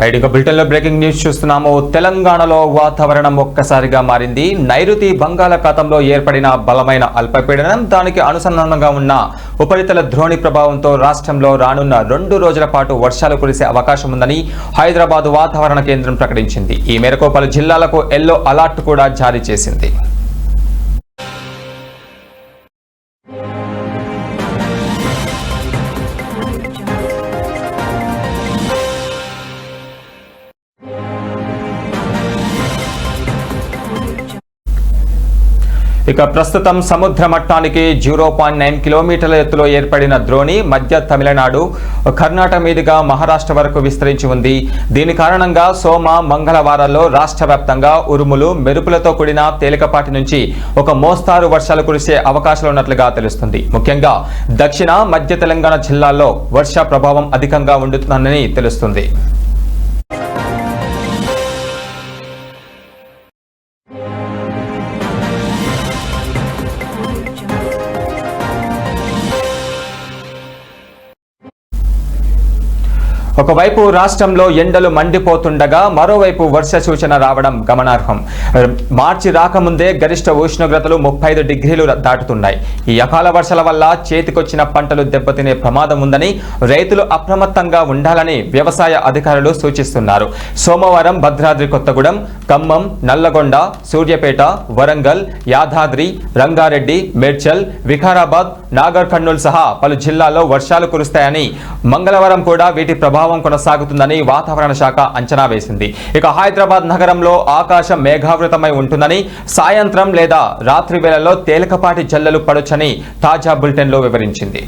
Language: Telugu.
రైట్, ఇక బులెటిన్లో బ్రేకింగ్ న్యూస్ చూస్తున్నాము. తెలంగాణలో వాతావరణం ఒక్కసారిగా మారింది. నైరుతి బంగాళాఖాతంలో ఏర్పడిన బలమైన అల్పపీడనం, దానికి అనుసంధానంగా ఉన్న ఉపరితల ద్రోణి ప్రభావంతో రాష్ట్రంలో రానున్న 2 రోజుల పాటు వర్షాలు కురిసే అవకాశం ఉందని హైదరాబాద్ వాతావరణ కేంద్రం ప్రకటించింది. ఈ మేరకు పలు జిల్లాలకు ఎల్లో అలర్ట్ కూడా జారీ చేసింది. ఇక ప్రస్తుతం సముద్ర మట్టానికి 0.9 కిలోమీటర్ల ఎత్తులో ఏర్పడిన ద్రోణి మధ్య తమిళనాడు, కర్ణాటక మీదుగా మహారాష్ట్ర వరకు విస్తరించి ఉంది. దీని కారణంగా సోమ, మంగళవారాల్లో రాష్ట్ర వ్యాప్తంగా ఉరుములు, మెరుపులతో కూడిన తేలికపాటి నుంచి ఒక మోస్తారు వర్షాలు కురిసే అవకాశాలు ఉన్నట్లుగా తెలుస్తుంది. ముఖ్యంగా దక్షిణ, మధ్య తెలంగాణ జిల్లాల్లో వర్ష ప్రభావం అధికంగా ఉంటుందని తెలుస్తుంది. ఒకవైపు రాష్ట్రంలో ఎండలు మండిపోతుండగా మరోవైపు వర్ష సూచన రావడం గమనార్హం. మార్చి రాకముందే గరిష్ట ఉష్ణోగ్రతలు 35 డిగ్రీలు దాటుతున్నాయి. ఈ అకాల వర్షాల వల్ల చేతికొచ్చిన పంటలు దెబ్బతినే ప్రమాదం ఉందని రైతులు అప్రమత్తంగా ఉండాలని వ్యవసాయ అధికారులు సూచిస్తున్నారు. సోమవారం భద్రాద్రి కొత్తగూడెం, ఖమ్మం, నల్లగొండ, సూర్యాపేట, వరంగల్, యాదాద్రి, రంగారెడ్డి, మేడ్చల్, వికారాబాద్, నాగర్ కర్నూల్ సహా పలు జిల్లాల్లో వర్షాలు కురుస్తాయని, మంగళవారం కూడా వీటి ప్రభావం కొనసాగుతుందని వాతావరణ శాఖ అంచనా వేసింది. ఇక హైదరాబాద్ నగరంలో ఆకాశం మేఘావృతమై ఉంటుందని, సాయంత్రం లేదా రాత్రి వేళల్లో తేలికపాటి జల్లులు పడొచ్చని తాజా బులెటిన్లో వివరించింది.